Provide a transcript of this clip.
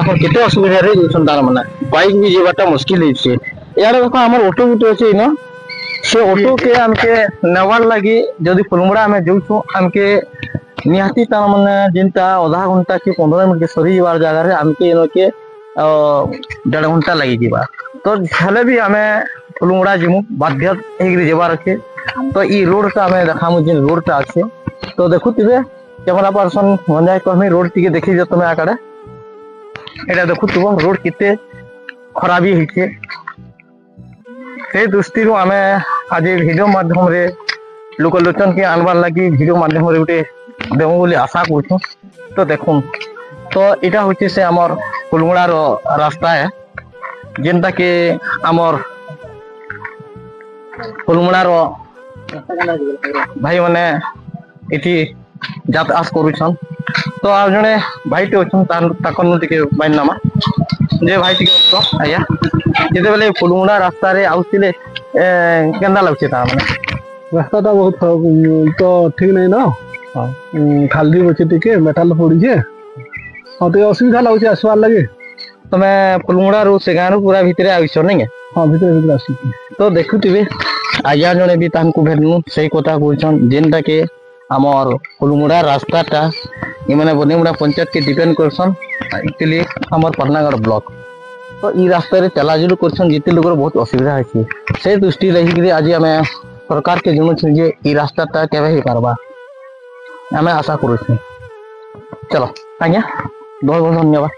तापर केते असुविधा रे जसन तार माने बाइक भी जेबाटा मुश्किल हिचे यार देखो हमर ऑटो गुटे अछि न से ऑटो के हमके नवार लगी जदी फुलमुड़ा में जोछु हमके निहाती तार माने जिनता आधा घंटा के 15 मिनट के सरी बार जगह रे हमके इनो के 1.5 घंटा लगी जीबा तो छले भी हमें फुलमुड़ा जिमु बाध्य हेगरी जेबार अछि तो ई रोड का हमें देखामु जिन रोड ता अछि तो देखुतिबे कैमरा पर्सन मंजाय कहमी रोड टिके देखि जे तमे आकड़े एटा देखुतिबो रोड किते खराबी हिचे से दृष्टि आमे आज वीडियो माध्यम रे लोकलोचन के आनबार लगी वीडियो माध्यम रे उठे देमु बोली आशा करछु तो देखुन तो इटा होचे से हमर फुलमुड़ा रो रास्ता है जेनता के हमर फुलमुड़ा रो भाई माने इठी जात आस करूछन तो आ जने भाई ते अछन ताकन टिके बाइन नामा जे भाई टिके तो आया जेते बेले फुलमुड़ा रास्ता रे आउतिले केंदा लागছে ता माने रास्ता ता बहुत तो ठीक नहीं ना हां खाली बचे टिके मेटल पड़ी जे हां तो असुविधा लागছে आसवार लगे तमे फुलमुड़ा रो से गारो पूरा भीतर आइछो नहीं हां भीतर आसी तो देखुतिबे आया जने भी तांकु भेटनु सही कथा बोलछन जेनटा के हमर फुलमुड़ा रास्ताटा ये माने बनेमुड़ा पंचायत के डिपेंड करसन एक्चुअली हमर पन्नागढ़ ब्लॉक तो ई रास्ता रे चलाजुलु करछन जिते लोगर बहुत असुविधा अछि से दृष्टि रही कि आज हमें सरकार के जनु छ जे ई रास्ताटा केबे ही पारबा हमें आशा करू छी चलो आज्ञा बहुत बहुत धन्यवाद।